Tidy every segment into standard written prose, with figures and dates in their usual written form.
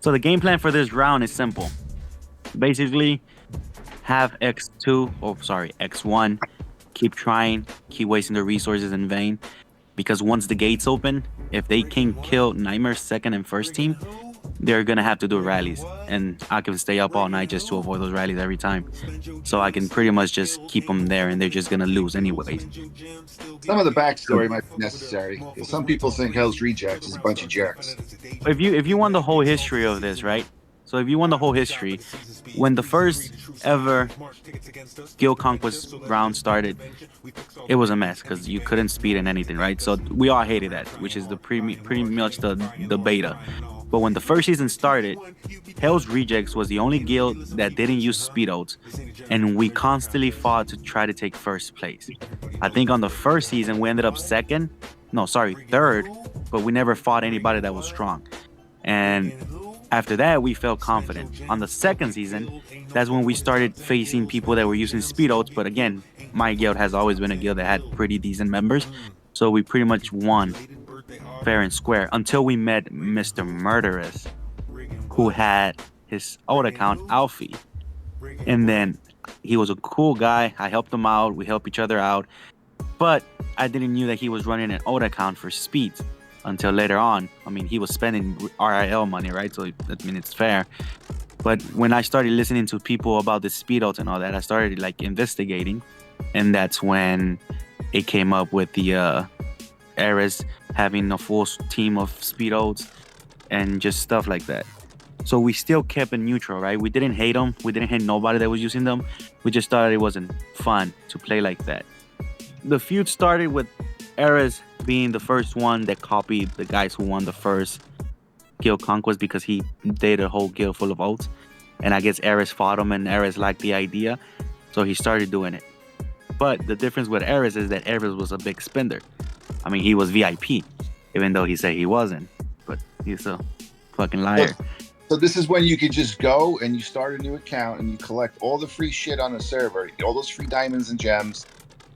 So the game plan for this round is simple. Basically, have X2, oh sorry, X1, keep trying, keep wasting their resources in vain. Because once the gates open, if they can kill Nightmare's second and first team, they're gonna have to do rallies. And I can stay up all night just to avoid those rallies every time. So I can pretty much just keep them there and they're just gonna lose anyways. Some of the backstory might be necessary. Some people think Hell's Rejects is a bunch of jerks. If you want the whole history of this, right? So if you want the whole history, when the first ever Guild Conquest round started, it was a mess because you couldn't speed in anything, right? So we all hated that, which is the pretty much the beta. But when the first season started, Hell's Rejects was the only guild that didn't use speedos, and we constantly fought to try to take first place. I think on the first season we ended up second, no, sorry, third, but we never fought anybody that was strong. And after that, we felt confident. On the second season, that's when we started facing people that were using speedos. But again, my guild has always been a guild that had pretty decent members, so we pretty much won fair and square until we met Mr. Murderous, who had his old account Alfie, and then he was a cool guy. I helped him out. We helped each other out, but I didn't knew that he was running an old account for speed until later on. I mean, he was spending RIL money, right? So I mean, it's fair. But when I started listening to people about the speed ult and all that, I started like investigating, and that's when it came up with the Arius having a full team of speed ults and just stuff like that. So we still kept it neutral, right? We didn't hate them. We didn't hate nobody that was using them. We just thought it wasn't fun to play like that. The feud started with Arius being the first one that copied the guys who won the first Guild Conquest because he did a whole guild full of ults. And I guess Arius fought him and Arius liked the idea. So he started doing it. But the difference with Arius is that Arius was a big spender. I mean, he was VIP, even though he said he wasn't. But he's a fucking liar. So this is when you could just go and you start a new account and you collect all the free shit on the server, all those free diamonds and gems.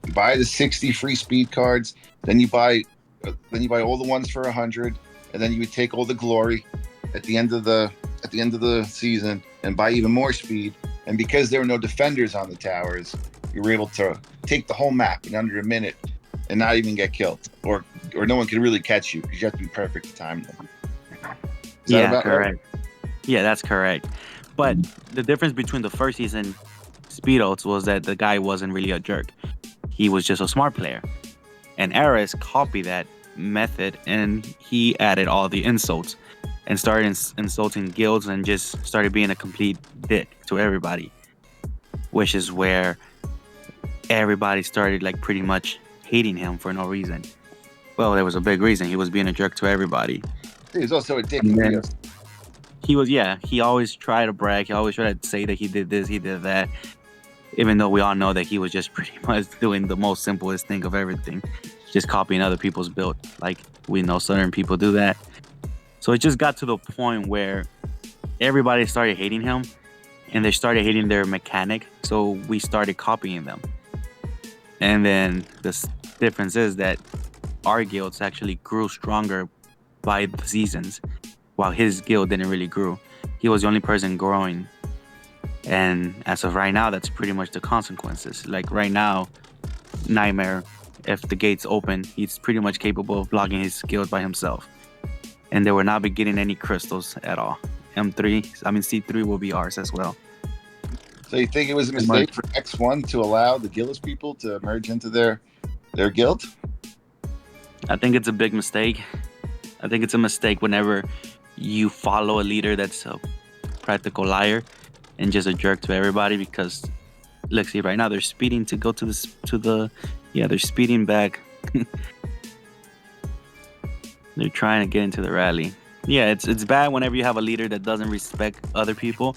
You buy the 60 free speed cards, then you buy all the ones for 100, and then you would take all the glory at the end of the season and buy even more speed. And because there were no defenders on the towers, you were able to take the whole map in under a minute and not even get killed, or no one could really catch you because you have to be perfect to time them. Yeah, correct. Yeah, that's correct. But the difference between the first season speed ults was that the guy wasn't really a jerk. He was just a smart player. And Arius copied that method and he added all the insults and started insulting guilds and just started being a complete dick to everybody. Which is where everybody started like pretty much hating him for no reason. Well, there was a big reason. He was being a jerk to everybody. He was also a dick. He always tried to brag. He always tried to say that he did this, he did that. Even though we all know that he was just pretty much doing the most simplest thing of everything. Just copying other people's build. Like, we know certain people do that. So it just got to the point where everybody started hating him. And they started hating their mechanic. So we started copying them. And then the difference is that our guilds actually grew stronger by the seasons, while his guild didn't really grow. He was the only person growing. And as of right now, that's pretty much the consequences. Like right now, Nightmare, if the gates open, he's pretty much capable of blocking his guild by himself. And they will not be getting any crystals at all. C3 will be ours as well. So you think it was a mistake for X1 to allow the Gillis people to merge into their guild? I think it's a big mistake. I think it's a mistake whenever you follow a leader that's a practical liar and just a jerk to everybody, because let's see, right now they're speeding to go they're speeding back. They're trying to get into the rally. Yeah, it's bad whenever you have a leader that doesn't respect other people,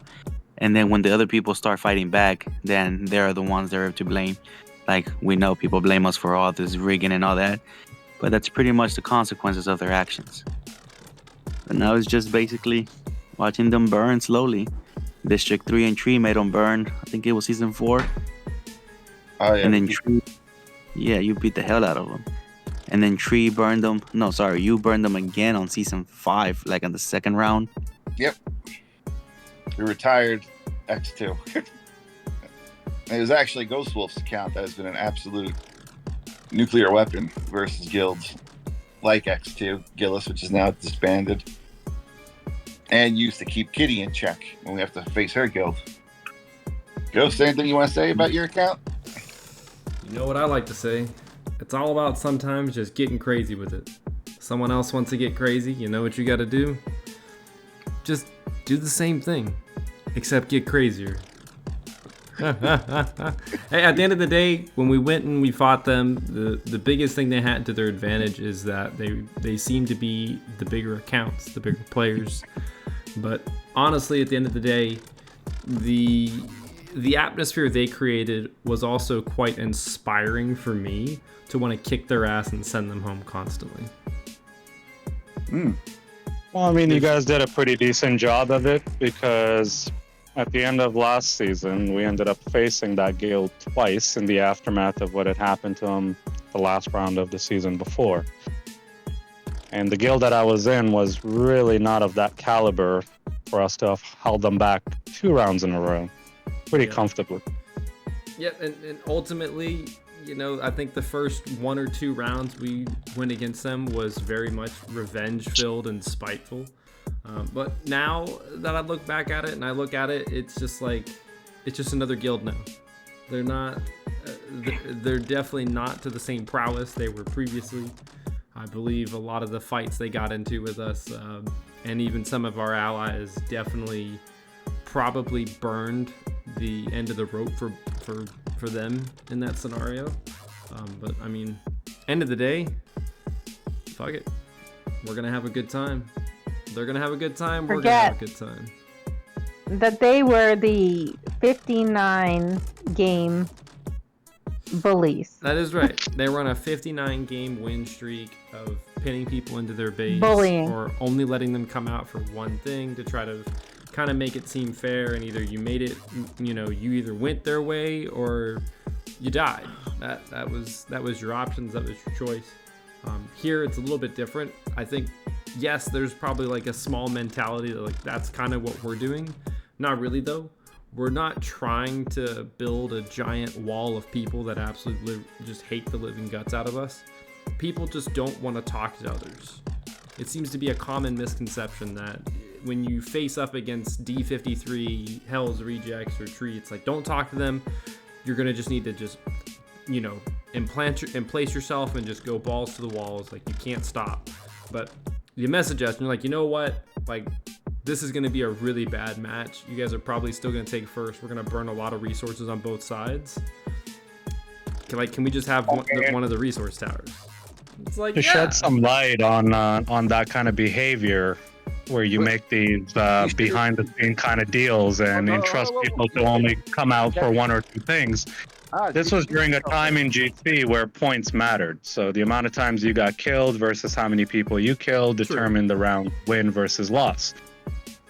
and then when the other people start fighting back, then they're the ones that are to blame. Like, we know people blame us for all this rigging and all that, but that's pretty much the consequences of their actions. But now it's just basically watching them burn slowly. District 3 and Tree made them burn. I think it was season 4. Oh, yeah. And then Tree, yeah, you beat the hell out of them. And then Tree burned them. No, sorry, you burned them again on season 5, like in the second round. Yep. We retired X2. It was actually Ghost Wolf's account that has been an absolute nuclear weapon versus guilds like X2 Gulis, which is now disbanded, and used to keep Kitty in check when we have to face her guild. Ghost, anything you want to say about your account? You know what I like to say? It's all about sometimes just getting crazy with it. Someone else wants to get crazy, you know what you gotta do? Just do the same thing, except get crazier. Hey, at the end of the day, when we went and we fought them, the biggest thing they had to their advantage is that they seem to be the bigger accounts, the bigger players. But honestly, at the end of the day, the atmosphere they created was also quite inspiring for me to want to kick their ass and send them home constantly. Well, I mean, you guys did a pretty decent job of it, because at the end of last season, we ended up facing that guild twice in the aftermath of what had happened to them the last round of the season before. And the guild that I was in was really not of that caliber for us to have held them back 2 rounds in a row pretty comfortably. Yeah, and ultimately, you know, I think the first 1 or 2 rounds we went against them was very much revenge-filled and spiteful. But now that I look back at it and I look at it, it's just like, it's just another guild now. They're not, they're definitely not to the same prowess they were previously. I believe a lot of the fights they got into with us, and even some of our allies, definitely probably burned the end of the rope for them in that scenario. But I mean, end of the day, fuck it. We're gonna have a good time. They're gonna have a good time. We're gonna have a good time. That they were the 59 game bullies. That is right. They were on a 59 game win streak of pinning people into their base, Bullying. or only letting them come out for one thing to try to kind of make it seem fair, and either you made it, you know, you either went their way or you died. That was your options. That was your choice. Here it's a little bit different. I think, yes, there's probably like a small mentality that like that's kind of what we're doing. Not really though. We're not trying to build a giant wall of people that absolutely just hate the living guts out of us. People just don't want to talk to others. It seems to be a common misconception that when you face up against D53, Hell's Rejects, or Tree, it's like, don't talk to them. You're going to just need to just, you know, place yourself and just go balls to the walls. Like, you can't stop. But you message us and you're like, you know what? Like, this is going to be a really bad match. You guys are probably still going to take first. We're going to burn a lot of resources on both sides. Can we just have one of the resource towers? It's like, to shed some light on that kind of behavior, where you make these behind the scene kind of deals and entrust people to only come out for 1 or 2 things. This was during a time in GC where points mattered. So the amount of times you got killed versus how many people you killed determined the round win versus loss.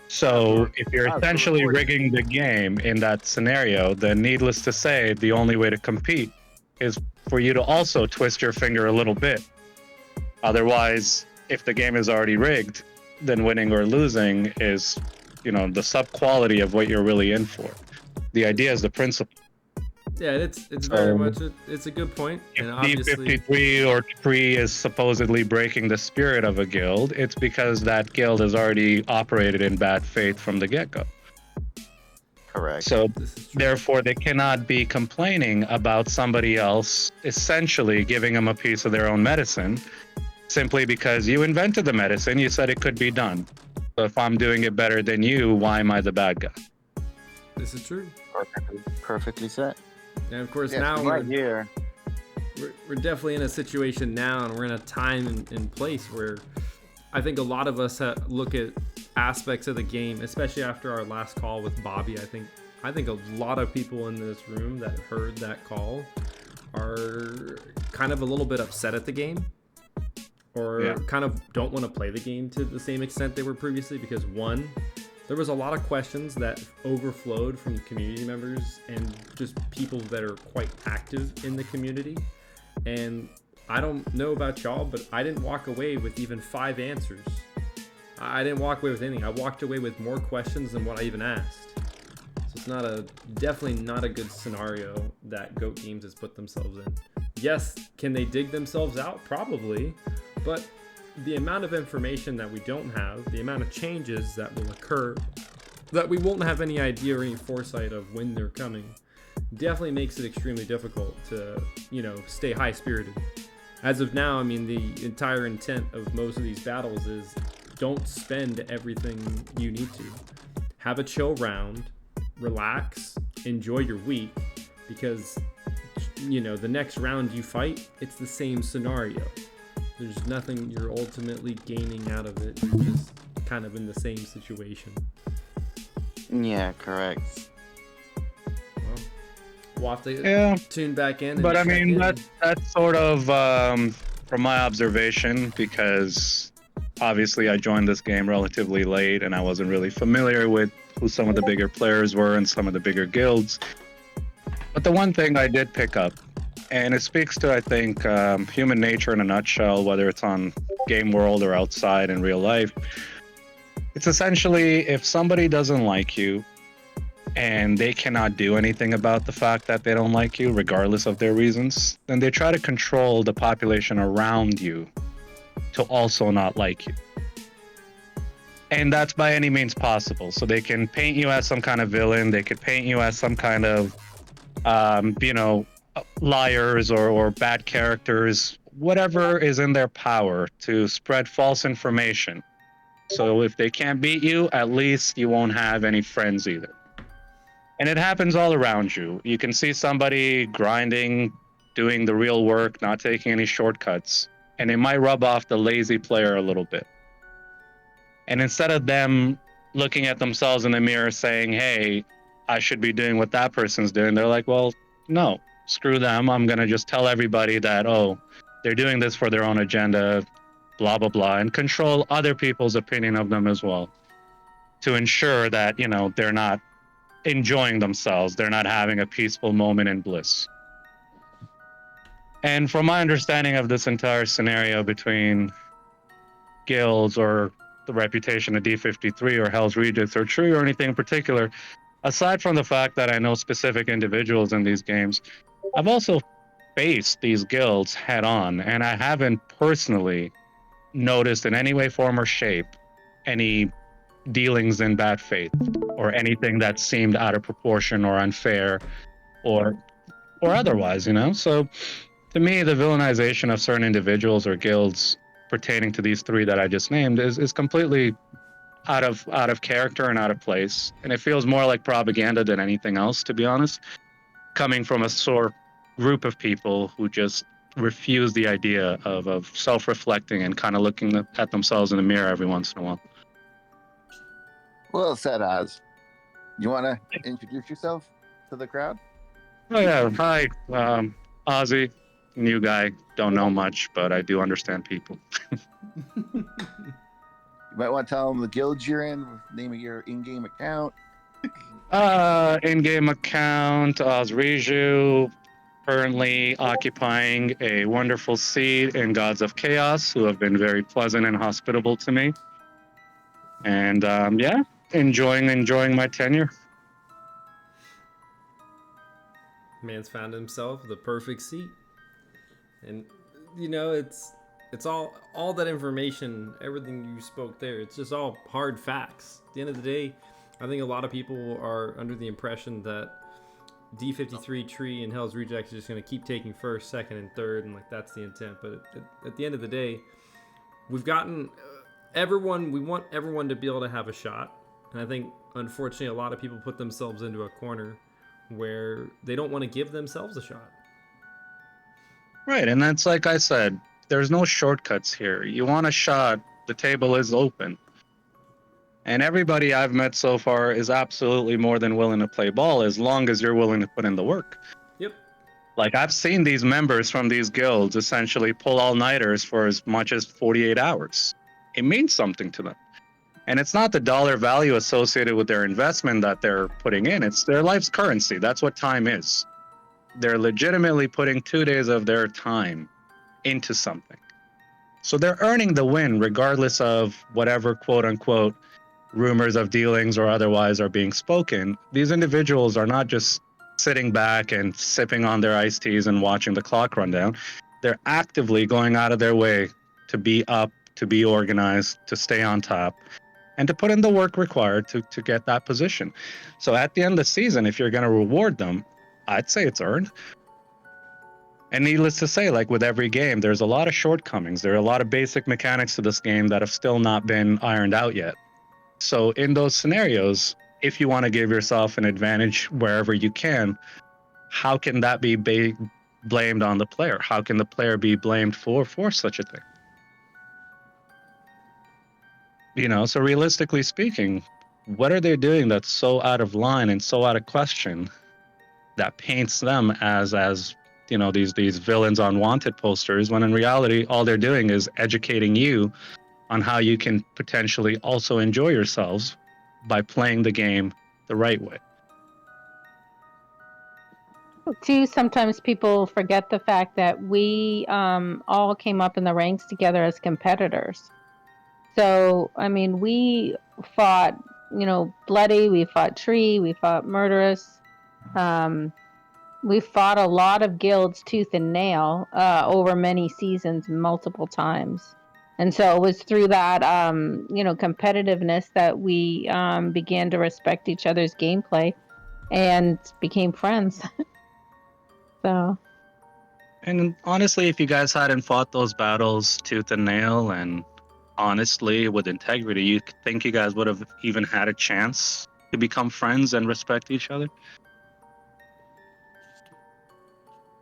So if you're essentially rigging the game in that scenario, then needless to say, the only way to compete is for you to also twist your finger a little bit. Otherwise, if the game is already rigged, then winning or losing is, you know, the sub-quality of what you're really in for. The idea is the principle. Yeah, it's very much it's a good point. And obviously, D53 or Tree is supposedly breaking the spirit of a guild. It's because that guild has already operated in bad faith from the get-go. Correct. So therefore, they cannot be complaining about somebody else essentially giving them a piece of their own medicine, simply because you invented the medicine. You said it could be done. So if I'm doing it better than you, why am I the bad guy? this is true. Perfectly said. And of course, Yeah, now Right here. we're definitely in a situation now, and we're in a time and place where I think a lot of us look at aspects of the game, especially after our last call with Bobby. I think a lot of people in this room that heard that call are kind of a little bit upset at the game, or kind of don't want to play the game to the same extent they were previously, because one, there was a lot of questions that overflowed from the community members and just people that are quite active in the community. And I don't know about y'all, but I didn't walk away with even 5 answers. I didn't walk away with anything. I walked away with more questions than what I even asked. So it's definitely not a good scenario that Goat Games has put themselves in. Yes, can they dig themselves out? Probably, but the amount of information that we don't have, the amount of changes that will occur, that we won't have any idea or any foresight of when they're coming, definitely makes it extremely difficult to, stay high-spirited. As of now, I mean, the entire intent of most of these battles is don't spend everything you need to. Have a chill round, relax, enjoy your week, because, the next round you fight, it's the same scenario. There's nothing you're ultimately gaining out of it. You're just kind of in the same situation. Yeah, correct. Well, we'll have to tune back in. But I mean, that's sort of from my observation, because obviously I joined this game relatively late and I wasn't really familiar with who some of the bigger players were and some of the bigger guilds. But the one thing I did pick up, and it speaks to, I think, human nature in a nutshell, whether it's on game world or outside in real life, it's essentially if somebody doesn't like you and they cannot do anything about the fact that they don't like you, regardless of their reasons, then they try to control the population around you to also not like you. And that's by any means possible. So they can paint you as some kind of villain. They could paint you as some kind of, liars or bad characters, whatever is in their power to spread false information. So if they can't beat you, at least you won't have any friends either. And it happens all around you. You can see somebody grinding, doing the real work, not taking any shortcuts, and it might rub off the lazy player a little bit. And instead of them looking at themselves in the mirror saying, hey, I should be doing what that person's doing, they're like, well, no, screw them. I'm going to just tell everybody that, oh, they're doing this for their own agenda, blah, blah, blah, and control other people's opinion of them as well to ensure that, they're not enjoying themselves. They're not having a peaceful moment in bliss. And from my understanding of this entire scenario between guilds or the reputation of D53 or Hell's Regis or True or anything in particular, aside from the fact that I know specific individuals in these games, I've also faced these guilds head on, and I haven't personally noticed in any way, form, or shape any dealings in bad faith or anything that seemed out of proportion or unfair or otherwise, So to me, the villainization of certain individuals or guilds pertaining to these three that I just named is completely out of character and out of place. And it feels more like propaganda than anything else, to be honest, coming from a sore group of people who just refuse the idea of self-reflecting and kind of looking at themselves in the mirror every once in a while. Well said, Oz. You want to introduce yourself to the crowd? Oh, yeah. Hi, Ozzy. New guy. Don't know much, but I do understand people. You might want to tell them the guild you're in, name of your in-game account. In-game account, Ozriju, currently occupying a wonderful seat in Gods of Chaos, who have been very pleasant and hospitable to me. And enjoying my tenure. Man's found himself the perfect seat. And it's all that information, everything you spoke there, it's just all hard facts. At the end of the day, I think a lot of people are under the impression that D53 Tree and Hell's Rejects are just going to keep taking first, second, and third, and like that's the intent. But at the end of the day, we've gotten we want everyone to be able to have a shot. And I think, unfortunately, a lot of people put themselves into a corner where they don't want to give themselves a shot. Right, and that's like I said, there's no shortcuts here. You want a shot, the table is open. And everybody I've met so far is absolutely more than willing to play ball as long as you're willing to put in the work. Yep. Like, I've seen these members from these guilds essentially pull all-nighters for as much as 48 hours. It means something to them. And it's not the dollar value associated with their investment that they're putting in. It's their life's currency. That's what time is. They're legitimately putting 2 days of their time into something. So they're earning the win regardless of whatever quote unquote rumors of dealings or otherwise are being spoken. These individuals are not just sitting back and sipping on their iced teas and watching the clock run down. They're actively going out of their way to be up, to be organized, to stay on top, and to put in the work required to get that position. So at the end of the season, if you're going to reward them, I'd say it's earned. And needless to say, like with every game, there's a lot of shortcomings. There are a lot of basic mechanics to this game that have still not been ironed out yet. So in those scenarios, if you want to give yourself an advantage wherever you can, how can that be blamed on the player? How can the player be blamed for such a thing? You know, so realistically speaking, what are they doing that's so out of line and so out of question that paints them as you know, these villains on wanted posters, when in reality all they're doing is educating you on how you can potentially also enjoy yourselves by playing the game the right way. Too, sometimes people forget the fact that we all came up in the ranks together as competitors. So, I mean, we fought, you know, Bloody, we fought Tree, we fought Murderous. We fought a lot of guilds tooth and nail over many seasons, multiple times. And so it was through that, you know, competitiveness that we began to respect each other's gameplay and became friends. So. And honestly, if you guys hadn't fought those battles tooth and nail and honestly with integrity, you think you guys would have even had a chance to become friends and respect each other?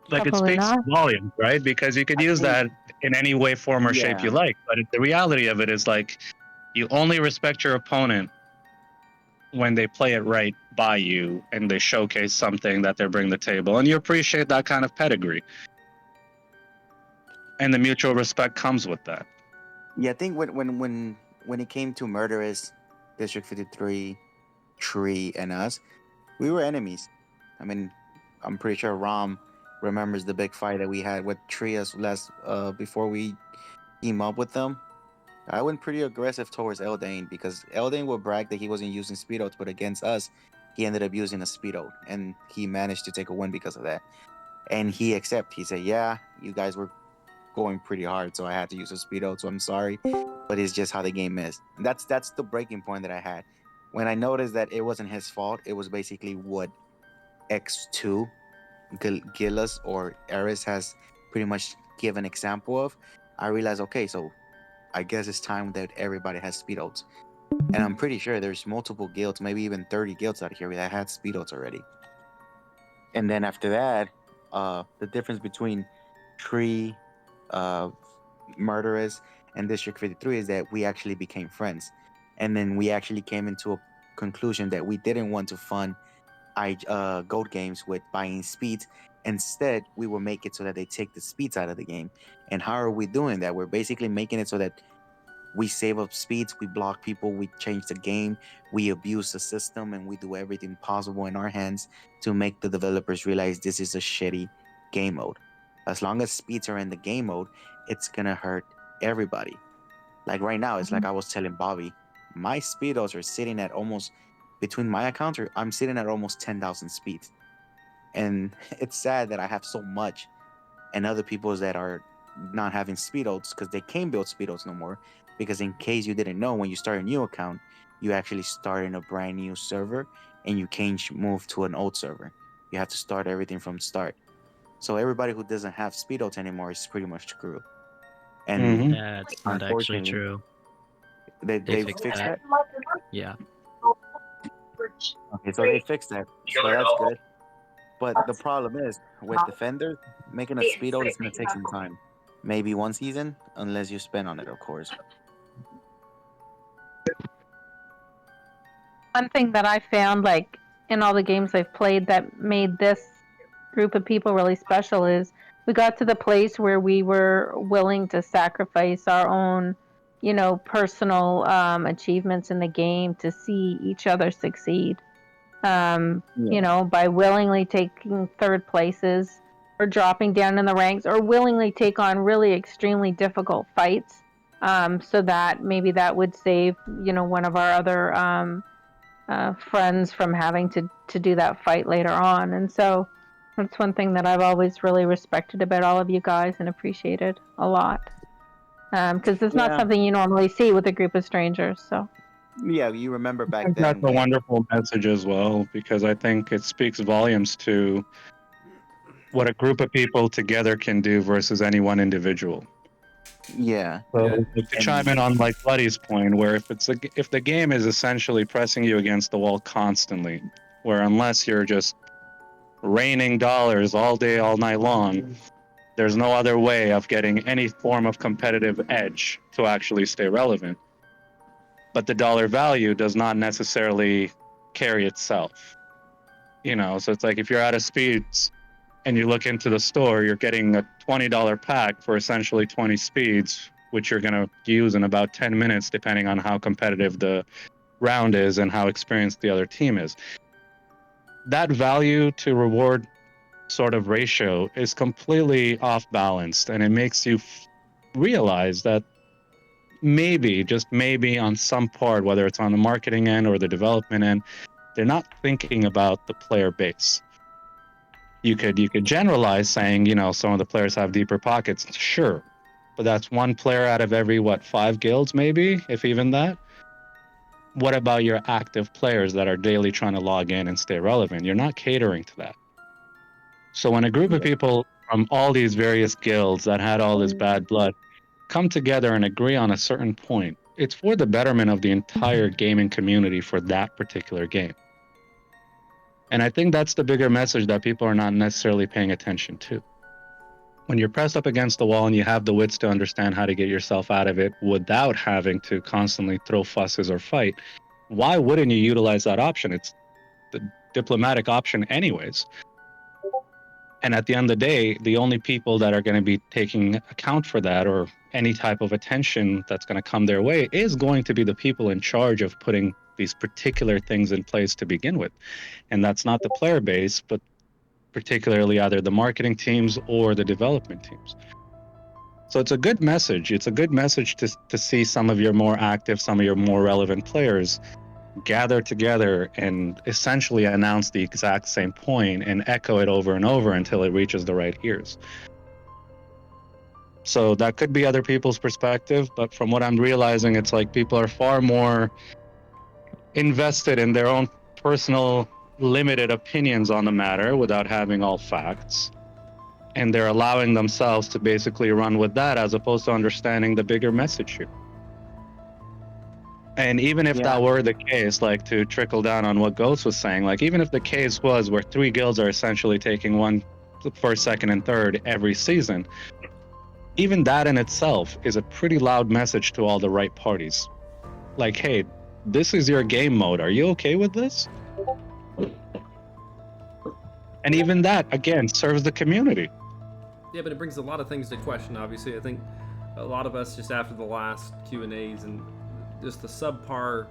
Like, it Probably speaks not. volumes, right? Because you could I use think, that in any way, form, or shape you yeah. like. But the reality of it is, like, you only respect your opponent when they play it right by you and they showcase something that they bring to the table. And you appreciate that kind of pedigree. And the mutual respect comes with that. Yeah, I think when it came to Murderous, District 53, Tree, and us, we were enemies. I mean, I'm pretty sure Rom remembers the big fight that we had with Tree as last before we team up with them. I went pretty aggressive towards Eldane because Eldane would brag that he wasn't using speedos, but against us, he ended up using a speedo, and he managed to take a win because of that. And he accepted. He said, "Yeah, you guys were going pretty hard, so I had to use a speedo. So I'm sorry, but it's just how the game is." And that's the breaking point that I had when I noticed that it wasn't his fault. It was basically what X-2 Gulis or Arius has pretty much given example of. I realized, okay, so I guess it's time that everybody has speedos. And I'm pretty sure there's multiple guilds, maybe even 30 guilds out here that had speedos already. And then after that, the difference between Tree, Murderous, and District 53 is that we actually became friends. And then we actually came into a conclusion that we didn't want to fund gold games with buying speeds. Instead, we will make it so that they take the speeds out of the game. And how are we doing that? We're basically making it so that we save up speeds, we block people, we change the game, we abuse the system, and we do everything possible in our hands to make the developers realize this is a shitty game mode. As long as speeds are in the game mode, it's gonna hurt everybody. Like right now, it's like I was telling Bobby, my speedos are sitting at almost, between my accounts, I'm sitting at almost 10,000 speeds. And it's sad that I have so much and other people's that are not having speedos because they can't build speedos no more. Because in case you didn't know, when you start a new account, you actually start in a brand new server and you can't move to an old server. You have to start everything from start. So everybody who doesn't have speedos anymore is pretty much screwed. And That's not actually true. They fixed that? Yeah. Okay, so they fixed that. So that's good. But the problem is, with Defender, making a speedo is going to take some time. Maybe one season, unless you spend on it, of course. One thing that I found, like, in all the games I've played that made this group of people really special is we got to the place where we were willing to sacrifice our own, you know, personal achievements in the game to see each other succeed. You know, by willingly taking third places or dropping down in the ranks or willingly take on really extremely difficult fights, so that maybe that would save, one of our other friends from having to do that fight later on. And so that's one thing that I've always really respected about all of you guys and appreciated a lot, because it's not Yeah. something you normally see with a group of strangers. So Yeah, you remember I back think then that's a wonderful message as well, because I think it speaks volumes to what a group of people together can do versus any one individual. Yeah. So Yeah. to chime in on like Blooddy's point, where if the game is essentially pressing you against the wall constantly, where unless you're just raining dollars all day, all night long, there's no other way of getting any form of competitive edge to actually stay relevant. But the dollar value does not necessarily carry itself. So it's like if you're out of speeds and you look into the store, you're getting a $20 pack for essentially 20 speeds, which you're going to use in about 10 minutes, depending on how competitive the round is and how experienced the other team is. That value to reward sort of ratio is completely off balanced, and it makes you realize that maybe, just maybe on some part, whether it's on the marketing end or the development end, they're not thinking about the player base. You could generalize saying, some of the players have deeper pockets, sure, but that's one player out of every 5 guilds, maybe, if even that. What about your active players that are daily trying to log in and stay relevant? You're not catering to that. So when a group of people from all these various guilds that had all this bad blood come together and agree on a certain point, it's for the betterment of the entire gaming community for that particular game. And I think that's the bigger message that people are not necessarily paying attention to. When you're pressed up against the wall and you have the wits to understand how to get yourself out of it without having to constantly throw fusses or fight, why wouldn't you utilize that option? It's the diplomatic option anyways. And at the end of the day, the only people that are going to be taking account for that or any type of attention that's going to come their way is going to be the people in charge of putting these particular things in place to begin with. And that's not the player base, but particularly either the marketing teams or the development teams. So it's a good message. It's a good message to see some of your more active, some of your more relevant players gather together and essentially announce the exact same point and echo it over and over until it reaches the right ears. So that could be other people's perspective, but from what I'm realizing, it's like people are far more invested in their own personal limited opinions on the matter without having all facts. And they're allowing themselves to basically run with that as opposed to understanding the bigger message here. And even if that were the case, like to trickle down on what Ghost was saying, like even if the case was where 3 guilds are essentially taking one first, second, and third every season, even that in itself is a pretty loud message to all the right parties. Like, hey, this is your game mode. Are you okay with this? And even that, again, serves the community. Yeah, but it brings a lot of things to question, obviously. I think a lot of us, just after the last Q&As and just the subpar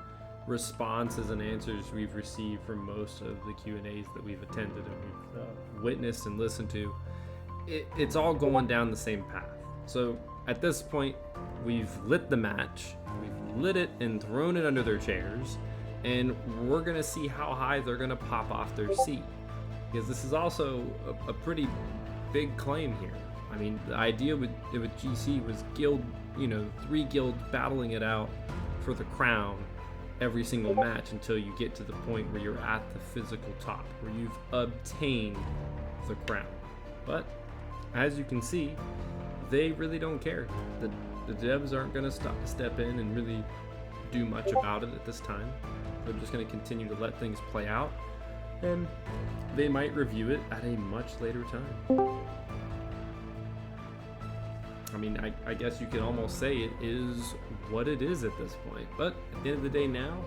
responses and answers we've received from most of the Q&As that we've attended and we've witnessed and listened to, it's all going down the same path. So at this point, we've lit the match, we've lit it and thrown it under their chairs, and we're going to see how high they're going to pop off their seat. Because this is also a pretty big claim here. I mean, the idea with GC was 3 guilds battling it out for the crown every single match until you get to the point where you're at the physical top, where you've obtained the crown. But as you can see, they really don't care. The devs aren't going to step in and really do much about it at this time. They're just going to continue to let things play out, and they might review it at a much later time. I mean, I guess you could almost say it is what it is at this point. But at the end of the day now,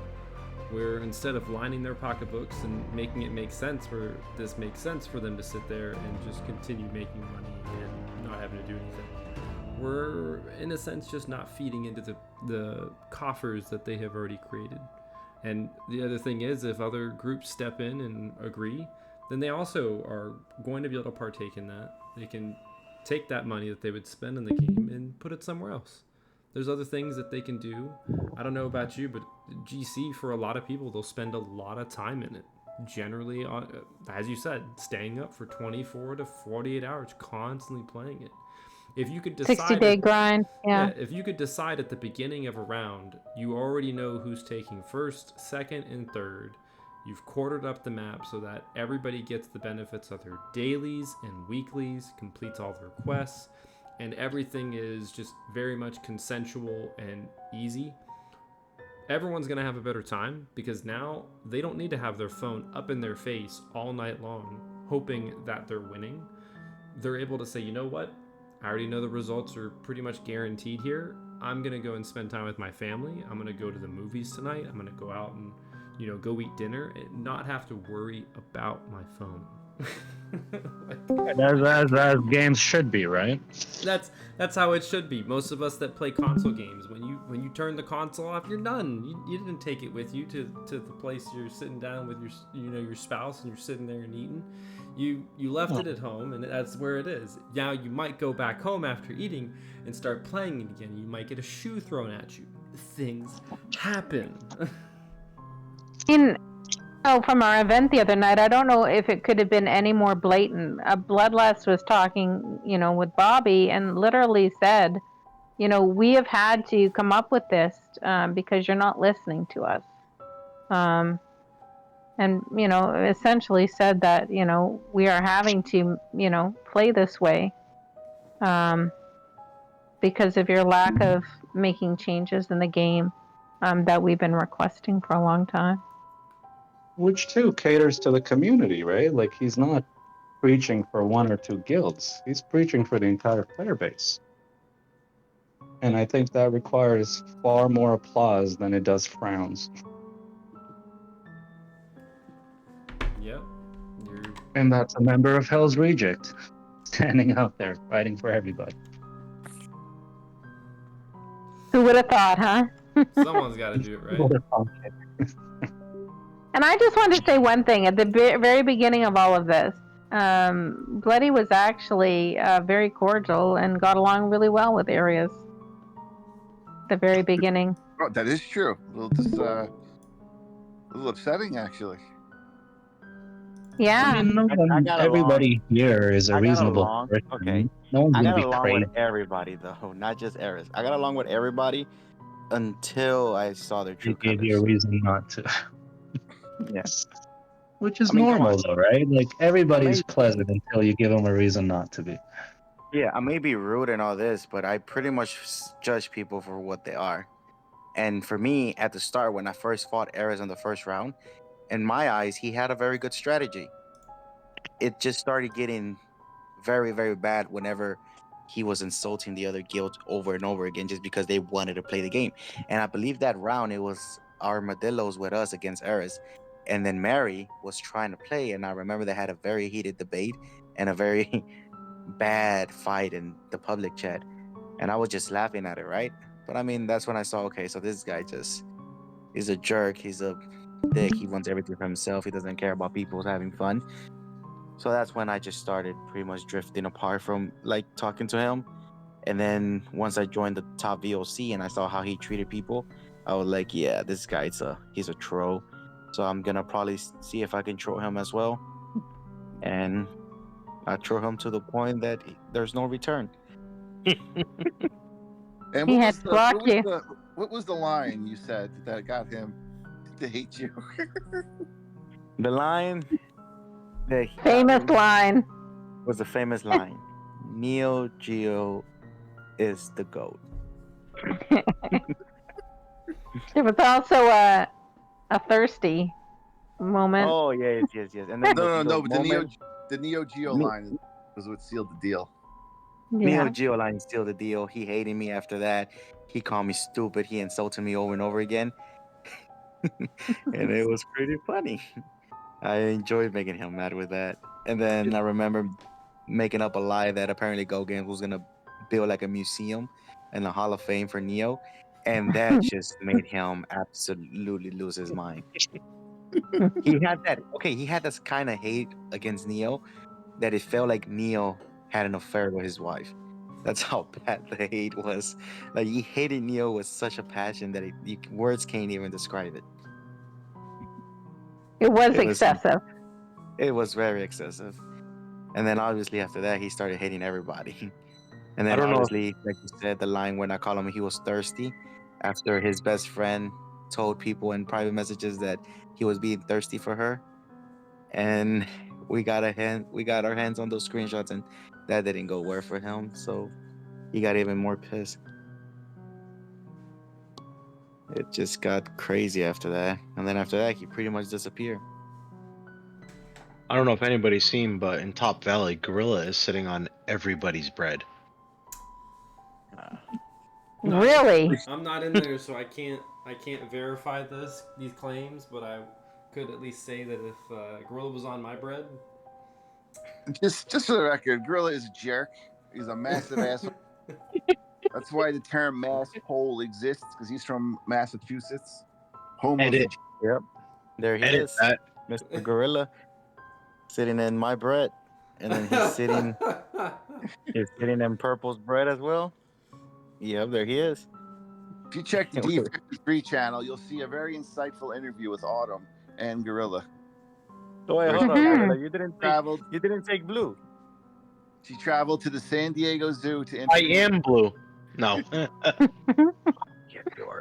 where instead of lining their pocketbooks and making it make sense, where this makes sense for them to sit there and just continue making money and not having to do anything, we're in a sense just not feeding into the coffers that they have already created. And the other thing is, if other groups step in and agree, then they also are going to be able to partake in that. They can take that money that they would spend in the game and put it somewhere else. There's other things that they can do. I don't know about you, but GC, for a lot of people, they'll spend a lot of time in it. Generally, as you said, staying up for 24 to 48 hours, constantly playing it. If you could decide 60-day grind. Yeah. if you could decide at the beginning of a round, you already know who's taking first, second, and third. You've quartered up the map so that everybody gets the benefits of their dailies and weeklies, completes all their quests, and everything is just very much consensual and easy. Everyone's going to have a better time because now they don't need to have their phone up in their face all night long hoping that they're winning. They're able to say, you know what? I already know the results are pretty much guaranteed here. I'm going to go and spend time with my family. I'm going to go to the movies tonight. I'm going to go out and, go eat dinner and not have to worry about my phone. As games should be, right? That's how it should be. Most of us that play console games, when you turn the console off, you're done. You didn't take it with you to the place you're sitting down with your spouse and you're sitting there and eating. You left it at home and that's where it is. Now you might go back home after eating and start playing it again. You might get a shoe thrown at you. Things happen. From our event the other night, I don't know if it could have been any more blatant. BloodLust was talking, with Bobby and literally said, we have had to come up with this because you're not listening to us. And, essentially said that, we are having to, play this way because of your lack of making changes in the game that we've been requesting for a long time. Which too caters to the community, right? Like he's not preaching for one or two guilds. He's preaching for the entire player base. And I think that requires far more applause than it does frowns. Yep. And that's a member of Hell's Reject, standing out there fighting for everybody. Who would have thought, huh? Someone's got to do it right. And I just wanted to say one thing. At the very beginning of all of this, Bloody was actually very cordial and got along really well with Arius. At the very beginning. Oh, that is true. A little upsetting, actually. Yeah. I mean, everybody here is a reasonable person. Okay. No one's I going got to be along crazy. with everybody, though, not just Arius. I got along with everybody until I saw their true They gave colors. you a reason not to. Yes. Which is normal, though, right? Like, everybody's pleasant until you give them a reason not to be. Yeah, I may be rude and all this, but I pretty much judge people for what they are. And for me, at the start, when I first fought Arius in the first round, in my eyes, he had a very good strategy. It just started getting very, very bad whenever he was insulting the other guild over and over again just because they wanted to play the game. And I believe that round, it was Armadillos with us against Arius. And then Mary was trying to play, and I remember they had a very heated debate and a very bad fight in the public chat. And I was just laughing at it, right? But I mean, that's when I saw, okay, so this guy he's a jerk. He's a dick. He wants everything for himself. He doesn't care about people having fun. So that's when I just started pretty much drifting apart from like talking to him. And then once I joined the top VOC and I saw how he treated people, I was like, yeah, this guy, he's a troll. So I'm going to probably see if I can troll him as well. And I troll him to the point that there's no return. And He had blocked you. What was the line you said that got him to hate you? The line... The famous line. Was the famous line. Neo Geo is the GOAT. There was also a thirsty moment. Oh, yes. And then No, but the Neo Geo line was what sealed the deal. Yeah. Neo Geo line sealed the deal. He hated me after that. He called me stupid. He insulted me over and over again. And it was pretty funny. I enjoyed making him mad with that. And then I remember making up a lie that apparently Go Games was going to build like a museum and a Hall of Fame for Neo. And that just made him absolutely lose his mind. He had that. Okay, he had this kind of hate against Neo that it felt like Neo had an affair with his wife. That's how bad the hate was. Like he hated Neo with such a passion that words can't even describe it. It was It was excessive. it was very excessive. And then obviously after that he started hating everybody. And I then don't know. obviously, like you said, the line when I call him he was thirsty after his best friend told people in private messages that he was being thirsty for her. And we got our hands on those screenshots and that didn't go well for him. So he got even more pissed. It just got crazy after that. And then after that he pretty much disappeared. I don't know if anybody's seen, but in Top Valley, Gorilla is sitting on everybody's bread. Really? I'm not in there, so I can't verify these claims, but I could at least say that if Gorilla was on my bread. Just for the record, Gorilla is a jerk. He's a massive asshole. That's why the term mass hole exists, because he's from Massachusetts. Home of the Yep. There he Edit is. that. Mr. Gorilla sitting in my bread. And then he's sitting in Purple's bread as well. Yep, there he is. If you check the D53 channel, you'll see a very insightful interview with Autumn and Gorilla. So wait, hold on, Gorilla. You didn't take blue. She traveled to the San Diego Zoo to I am blue. No.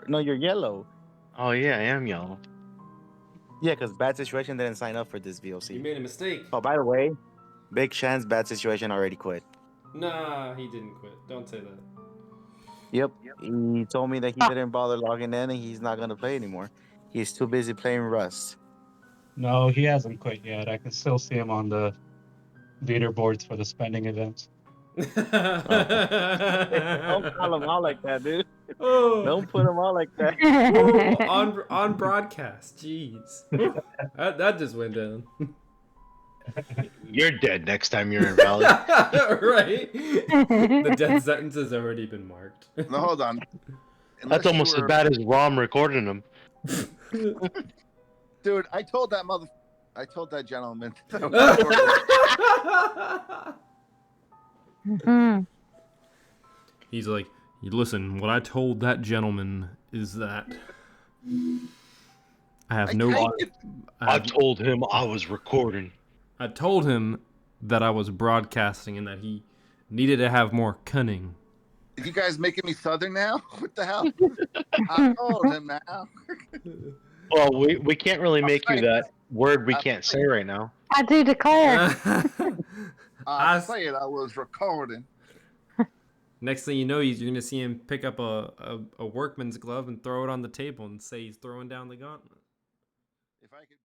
No, you're yellow. Oh yeah, I am yellow. Yeah, because Bad Situation didn't sign up for this VOC. You made a mistake. Oh, by the way, Big Chance Bad Situation already quit. Nah, he didn't quit. Don't say that. Yep. He told me that he didn't bother logging in and he's not going to play anymore. He's too busy playing Rust. No, he hasn't quit yet. I can still see him on the leaderboards for the spending events. Don't call him out like that, dude. Oh. Don't put him out like that. Oh, on broadcast. Jeez. That just went down. You're dead next time you're in Valley. Right? The death sentence has already been marked. No, hold on. That's almost as bad as Rom recording them. Dude, I told that gentleman. He's like, listen, what I told that gentleman is that I told him I was recording. I told him that I was broadcasting and that he needed to have more cunning. You guys making me Southern now? What the hell? I told him now. Well, we can't really make you that word we can't say right now. I do declare. I said I was recording. Next thing you know, you're going to see him pick up a workman's glove and throw it on the table and say he's throwing down the gauntlet. If I could